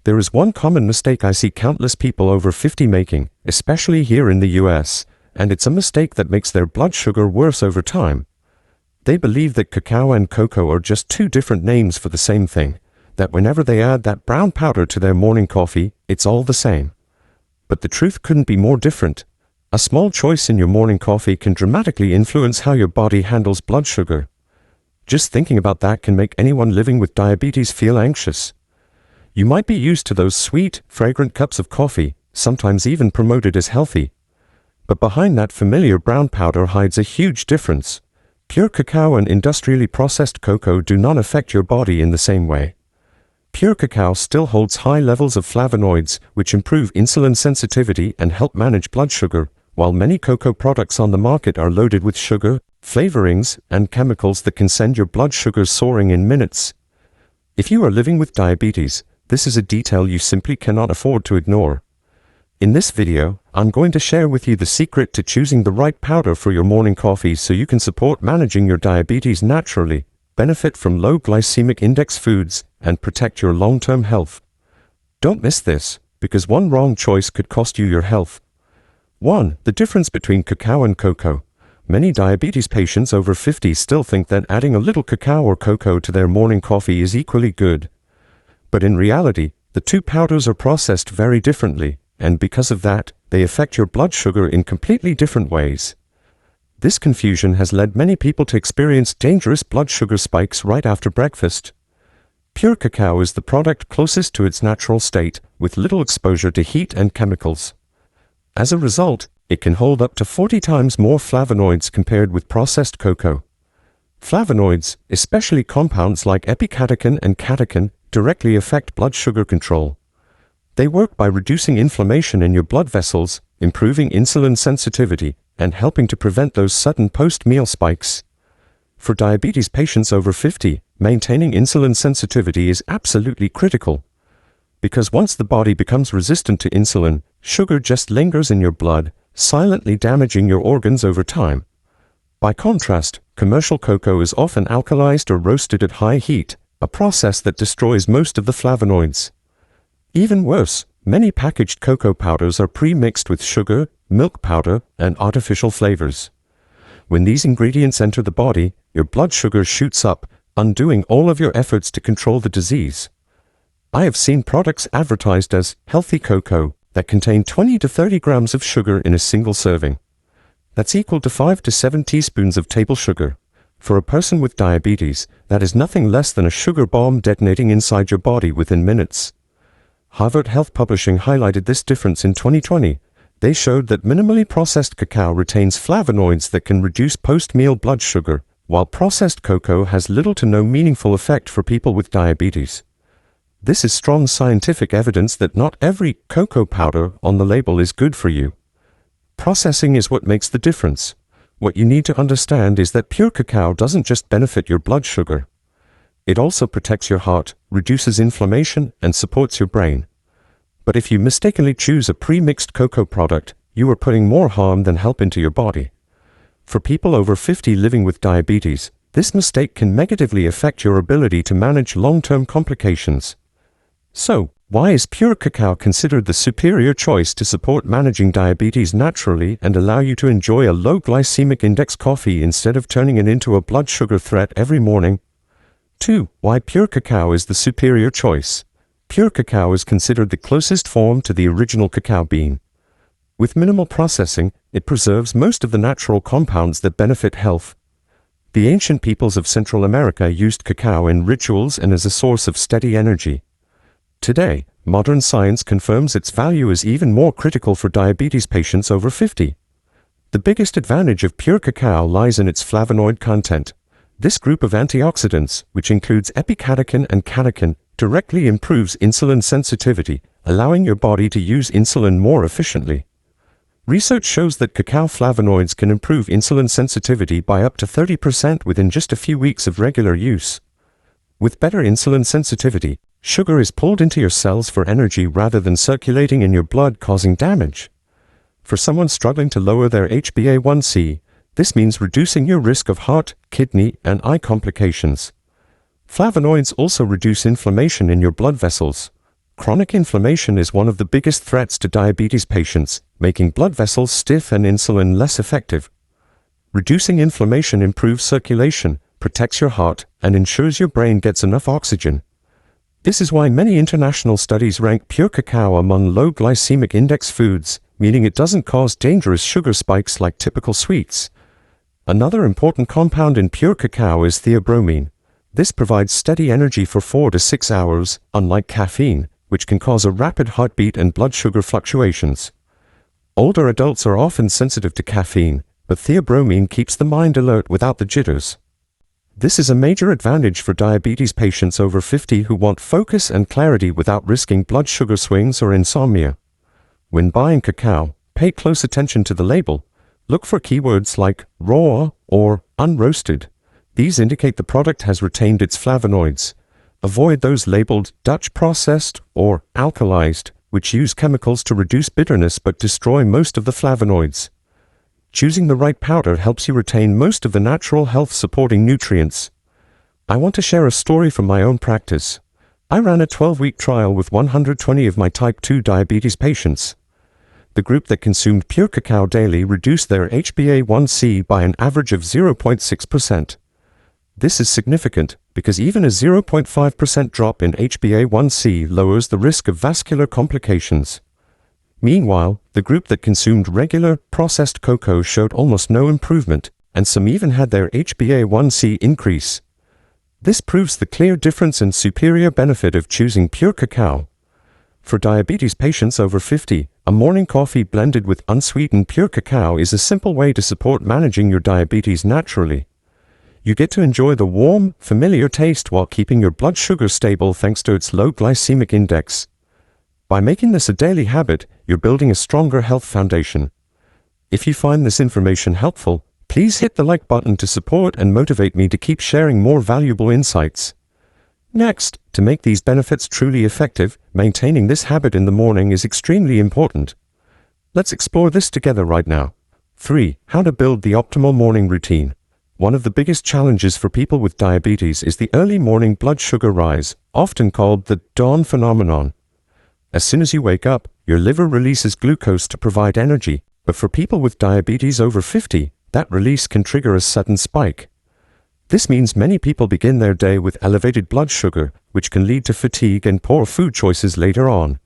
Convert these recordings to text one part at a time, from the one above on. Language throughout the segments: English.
There is one common mistake I see countless people over 50 making, especially here in the US, and it's a mistake that makes their blood sugar worse over time. They believe that cacao and cocoa are just two different names for the same thing, that whenever they add that brown powder to their morning coffee, it's all the same. But the truth couldn't be more different. A small choice in your morning coffee can dramatically influence how your body handles blood sugar. Just thinking about that can make anyone living with diabetes feel anxious. You might be used to those sweet, fragrant cups of coffee, sometimes even promoted as healthy. But behind that familiar brown powder hides a huge difference. Pure cacao and industrially processed cocoa do not affect your body in the same way. Pure cacao still holds high levels of flavonoids, which improve insulin sensitivity and help manage blood sugar, while many cocoa products on the market are loaded with sugar, flavorings, and chemicals that can send your blood sugars soaring in minutes. If you are living with diabetes, this is a detail you simply cannot afford to ignore. In this video, I'm going to share with you the secret to choosing the right powder for your morning coffee so you can support managing your diabetes naturally, benefit from low glycemic index foods, and protect your long-term health. Don't miss this, because one wrong choice could cost you your health. 1. The difference between cacao and cocoa. Many diabetes patients over 50 still think that adding a little cacao or cocoa to their morning coffee is equally good. But in reality, the two powders are processed very differently, and because of that, they affect your blood sugar in completely different ways. This confusion has led many people to experience dangerous blood sugar spikes right after breakfast. Pure cacao is the product closest to its natural state, with little exposure to heat and chemicals. As a result, it can hold up to 40 times more flavonoids compared with processed cocoa. Flavonoids, especially compounds like epicatechin and catechin, directly affect blood sugar control. They work by reducing inflammation in your blood vessels, improving insulin sensitivity, and helping to prevent those sudden post-meal spikes. For diabetes patients over 50, maintaining insulin sensitivity is absolutely critical. Because once the body becomes resistant to insulin, sugar just lingers in your blood, silently damaging your organs over time. By contrast, commercial cocoa is often alkalized or roasted at high heat, a process that destroys most of the flavonoids. Even worse, many packaged cocoa powders are pre-mixed with sugar, milk powder, and artificial flavors. When these ingredients enter the body, your blood sugar shoots up, undoing all of your efforts to control the disease. I have seen products advertised as healthy cocoa that contain 20 to 30 grams of sugar in a single serving. That's equal to 5 to 7 teaspoons of table sugar. For a person with diabetes, that is nothing less than a sugar bomb detonating inside your body within minutes. Harvard Health Publishing highlighted this difference in 2020. They showed that minimally processed cacao retains flavonoids that can reduce post-meal blood sugar, while processed cocoa has little to no meaningful effect for people with diabetes. This is strong scientific evidence that not every cocoa powder on the label is good for you. Processing is what makes the difference. What you need to understand is that pure cacao doesn't just benefit your blood sugar. It also protects your heart, reduces inflammation, and supports your brain. But if you mistakenly choose a pre-mixed cocoa product, you are putting more harm than help into your body. For people over 50 living with diabetes, this mistake can negatively affect your ability to manage long-term complications. So, why is pure cacao considered the superior choice to support managing diabetes naturally and allow you to enjoy a low glycemic index coffee instead of turning it into a blood sugar threat every morning? 2. Why pure cacao is the superior choice. Pure cacao is considered the closest form to the original cacao bean. With minimal processing, it preserves most of the natural compounds that benefit health. The ancient peoples of Central America used cacao in rituals and as a source of steady energy. Today, modern science confirms its value is even more critical for diabetes patients over 50. The biggest advantage of pure cacao lies in its flavonoid content. This group of antioxidants, which includes epicatechin and catechin, directly improves insulin sensitivity, allowing your body to use insulin more efficiently. Research shows that cacao flavonoids can improve insulin sensitivity by up to 30% within just a few weeks of regular use. With better insulin sensitivity, sugar is pulled into your cells for energy rather than circulating in your blood causing damage. For someone struggling to lower their HbA1c, this means reducing your risk of heart, kidney, and eye complications. Flavonoids also reduce inflammation in your blood vessels. Chronic inflammation is one of the biggest threats to diabetes patients, making blood vessels stiff and insulin less effective. Reducing inflammation improves circulation, protects your heart, and ensures your brain gets enough oxygen. This is why many international studies rank pure cacao among low glycemic index foods, meaning it doesn't cause dangerous sugar spikes like typical sweets. Another important compound in pure cacao is theobromine. This provides steady energy for 4 to 6 hours, unlike caffeine, which can cause a rapid heartbeat and blood sugar fluctuations. Older adults are often sensitive to caffeine, but theobromine keeps the mind alert without the jitters. This is a major advantage for diabetes patients over 50 who want focus and clarity without risking blood sugar swings or insomnia. When buying cacao, pay close attention to the label. Look for keywords like raw or unroasted. These indicate the product has retained its flavonoids. Avoid those labeled Dutch processed or alkalized, which use chemicals to reduce bitterness but destroy most of the flavonoids. Choosing the right powder helps you retain most of the natural health-supporting nutrients. I want to share a story from my own practice. I ran a 12-week trial with 120 of my type 2 diabetes patients. The group that consumed pure cacao daily reduced their HbA1c by an average of 0.6%. This is significant because even a 0.5% drop in HbA1c lowers the risk of vascular complications. Meanwhile, the group that consumed regular, processed cocoa showed almost no improvement, and some even had their HbA1c increase. This proves the clear difference and superior benefit of choosing pure cacao. For diabetes patients over 50, a morning coffee blended with unsweetened pure cacao is a simple way to support managing your diabetes naturally. You get to enjoy the warm, familiar taste while keeping your blood sugar stable thanks to its low glycemic index. By making this a daily habit, you're building a stronger health foundation. If you find this information helpful, please hit the like button to support and motivate me to keep sharing more valuable insights. Next, to make these benefits truly effective, maintaining this habit in the morning is extremely important. Let's explore this together right now. 3. How to build the optimal morning routine. One of the biggest challenges for people with diabetes is the early morning blood sugar rise, often called the dawn phenomenon. As soon as you wake up, your liver releases glucose to provide energy, but for people with diabetes over 50, that release can trigger a sudden spike. This means many people begin their day with elevated blood sugar, which can lead to fatigue and poor food choices later on.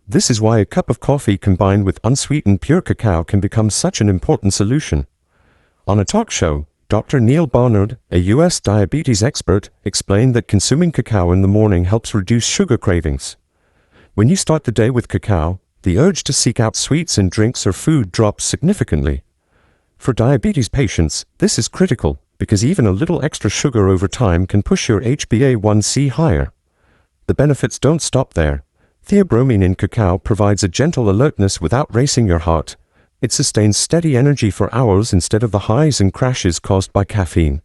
This is why a cup of coffee combined with unsweetened pure cacao can become such an important solution. On a talk show, Dr. Neil Barnard, a U.S. diabetes expert, explained that consuming cacao in the morning helps reduce sugar cravings. When you start the day with cacao, the urge to seek out sweets in drinks or food drops significantly. For diabetes patients, this is critical because even a little extra sugar over time can push your HbA1c higher. The benefits don't stop there. Theobromine in cacao provides a gentle alertness without racing your heart. It sustains steady energy for hours instead of the highs and crashes caused by caffeine.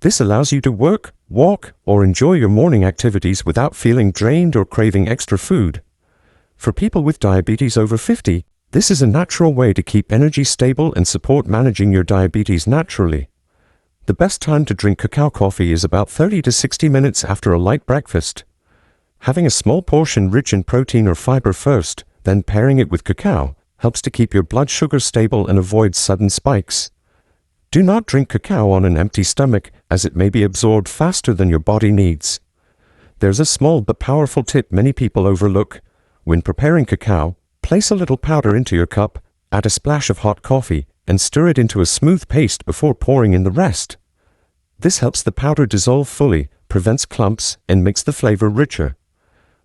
This allows you to work, walk, or enjoy your morning activities without feeling drained or craving extra food. For people with diabetes over 50, this is a natural way to keep energy stable and support managing your diabetes naturally. The best time to drink cacao coffee is about 30 to 60 minutes after a light breakfast. Having a small portion rich in protein or fiber first, then pairing it with cacao, helps to keep your blood sugar stable and avoid sudden spikes. Do not drink cacao on an empty stomach, as it may be absorbed faster than your body needs. There's a small but powerful tip many people overlook. When preparing cacao, place a little powder into your cup, add a splash of hot coffee, and stir it into a smooth paste before pouring in the rest. This helps the powder dissolve fully, prevents clumps, and makes the flavor richer.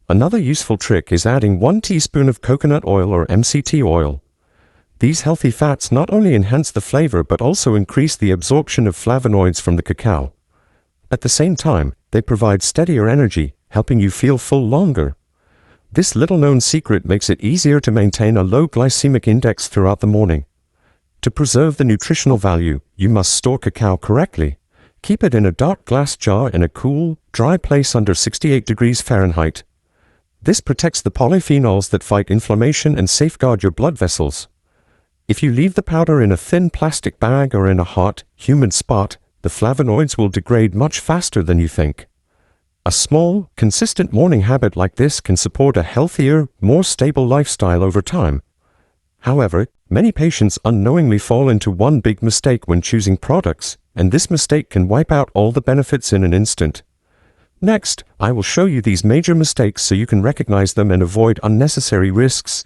Another useful trick is adding 1 teaspoon of coconut oil or MCT oil. These healthy fats not only enhance the flavor but also increase the absorption of flavonoids from the cacao. At the same time, they provide steadier energy, helping you feel full longer. This little-known secret makes it easier to maintain a low glycemic index throughout the morning. To preserve the nutritional value, you must store cacao correctly. Keep it in a dark glass jar in a cool, dry place under 68 degrees Fahrenheit. This protects the polyphenols that fight inflammation and safeguard your blood vessels. If you leave the powder in a thin plastic bag or in a hot, humid spot, the flavonoids will degrade much faster than you think. A small, consistent morning habit like this can support a healthier, more stable lifestyle over time. However, many patients unknowingly fall into one big mistake when choosing products, and this mistake can wipe out all the benefits in an instant. Next, I will show you these major mistakes so you can recognize them and avoid unnecessary risks.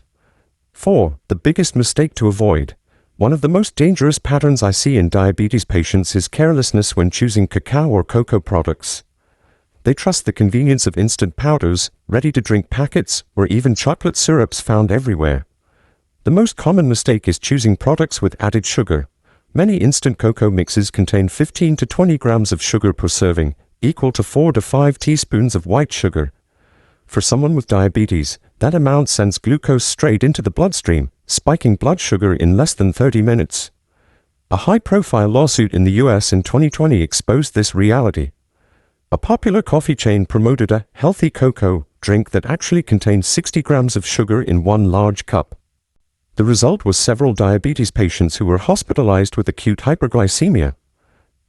4. The biggest mistake to avoid. One of the most dangerous patterns I see in diabetes patients is carelessness when choosing cacao or cocoa products. They trust the convenience of instant powders, ready-to-drink packets, or even chocolate syrups found everywhere. The most common mistake is choosing products with added sugar. Many instant cocoa mixes contain 15 to 20 grams of sugar per serving, equal to 4 to 5 teaspoons of white sugar. For someone with diabetes, that amount sends glucose straight into the bloodstream, spiking blood sugar in less than 30 minutes. A high-profile lawsuit in the US in 2020 exposed this reality. A popular coffee chain promoted a healthy cocoa drink that actually contained 60 grams of sugar in one large cup. The result was several diabetes patients who were hospitalized with acute hyperglycemia.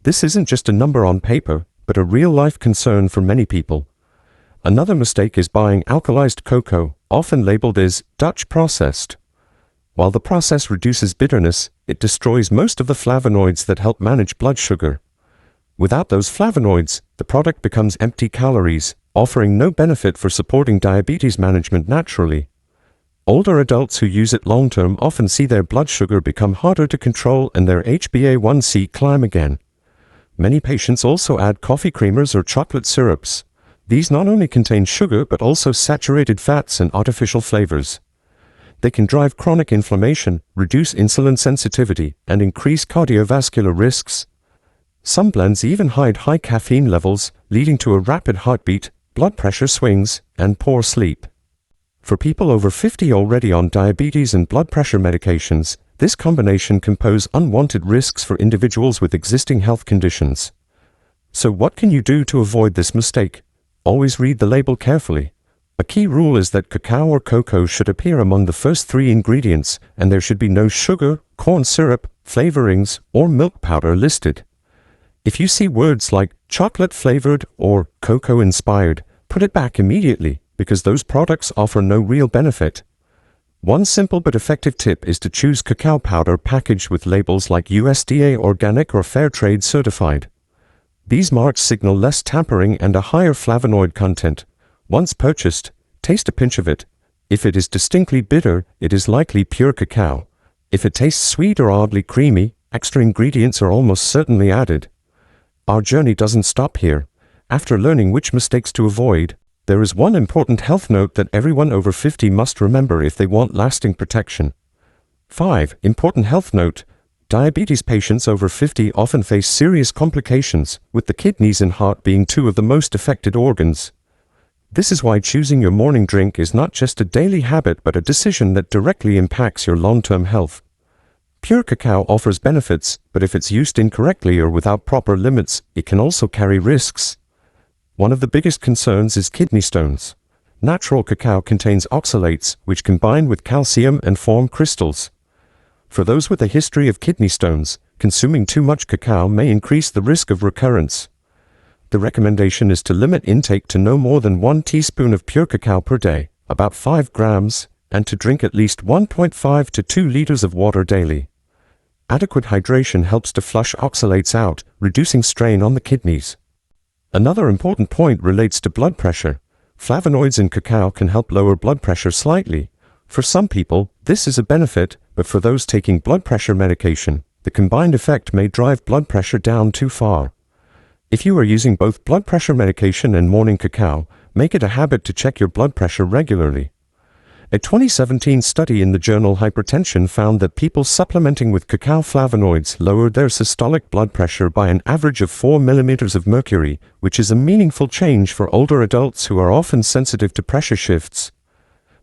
This isn't just a number on paper, but a real-life concern for many people. Another mistake is buying alkalized cocoa, often labeled as Dutch processed. While the process reduces bitterness, it destroys most of the flavonoids that help manage blood sugar. Without those flavonoids, the product becomes empty calories, offering no benefit for supporting diabetes management naturally. Older adults who use it long-term often see their blood sugar become harder to control and their HbA1c climb again. Many patients also add coffee creamers or chocolate syrups. These not only contain sugar but also saturated fats and artificial flavors. They can drive chronic inflammation, reduce insulin sensitivity, and increase cardiovascular risks. Some blends even hide high caffeine levels, leading to a rapid heartbeat, blood pressure swings, and poor sleep. For people over 50 already on diabetes and blood pressure medications, this combination can pose unwanted risks for individuals with existing health conditions. So what can you do to avoid this mistake? Always read the label carefully. A key rule is that cacao or cocoa should appear among the first 3 ingredients, and there should be no sugar, corn syrup, flavorings, or milk powder listed. If you see words like chocolate-flavored or cocoa-inspired, put it back immediately, because those products offer no real benefit. One simple but effective tip is to choose cacao powder packaged with labels like USDA Organic or Fairtrade certified. These marks signal less tampering and a higher flavonoid content. Once purchased, taste a pinch of it. If it is distinctly bitter, it is likely pure cacao. If it tastes sweet or oddly creamy, extra ingredients are almost certainly added. Our journey doesn't stop here. After learning which mistakes to avoid, there is one important health note that everyone over 50 must remember if they want lasting protection. 5. Important health note. Diabetes patients over 50 often face serious complications, with the kidneys and heart being 2 of the most affected organs. This is why choosing your morning drink is not just a daily habit but a decision that directly impacts your long-term health. Pure cacao offers benefits, but if it's used incorrectly or without proper limits, it can also carry risks. One of the biggest concerns is kidney stones. Natural cacao contains oxalates, which combine with calcium and form crystals. For those with a history of kidney stones, consuming too much cacao may increase the risk of recurrence. The recommendation is to limit intake to no more than 1 teaspoon of pure cacao per day, about 5 grams, and to drink at least 1.5 to 2 liters of water daily. Adequate hydration helps to flush oxalates out, reducing strain on the kidneys. Another important point relates to blood pressure. Flavonoids in cacao can help lower blood pressure slightly. For some people, this is a benefit, but for those taking blood pressure medication, the combined effect may drive blood pressure down too far. If you are using both blood pressure medication and morning cacao, make it a habit to check your blood pressure regularly. A 2017 study in the journal Hypertension found that people supplementing with cacao flavonoids lowered their systolic blood pressure by an average of 4 millimeters of mercury, which is a meaningful change for older adults who are often sensitive to pressure shifts.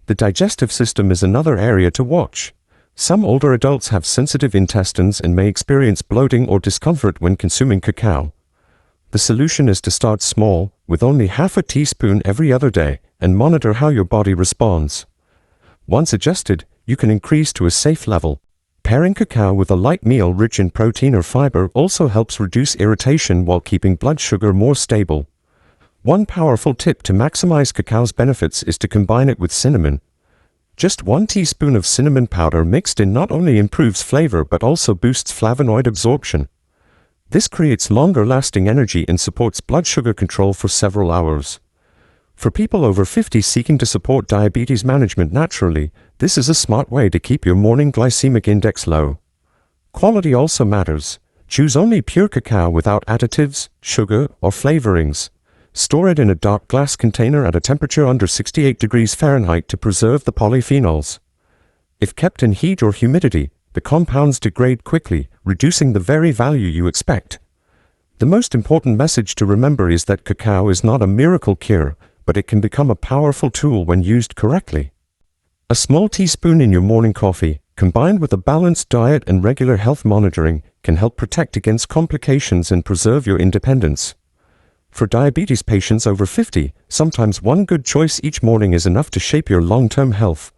The digestive system is another area to watch. Some older adults have sensitive intestines and may experience bloating or discomfort when consuming cacao. The solution is to start small, with only half a teaspoon every other day, and monitor how your body responds. Once adjusted, you can increase to a safe level. Pairing cacao with a light meal rich in protein or fiber also helps reduce irritation while keeping blood sugar more stable. One powerful tip to maximize cacao's benefits is to combine it with cinnamon. Just 1 teaspoon of cinnamon powder mixed in not only improves flavor but also boosts flavonoid absorption. This creates longer-lasting energy and supports blood sugar control for several hours. For people over 50 seeking to support diabetes management naturally, this is a smart way to keep your morning glycemic index low. Quality also matters. Choose only pure cacao without additives, sugar, or flavorings. Store it in a dark glass container at a temperature under 68 degrees Fahrenheit to preserve the polyphenols. If kept in heat or humidity, the compounds degrade quickly, reducing the very value you expect. The most important message to remember is that cacao is not a miracle cure, but it can become a powerful tool when used correctly. A small teaspoon in your morning coffee, combined with a balanced diet and regular health monitoring, can help protect against complications and preserve your independence. For diabetes patients over 50, sometimes one good choice each morning is enough to shape your long-term health.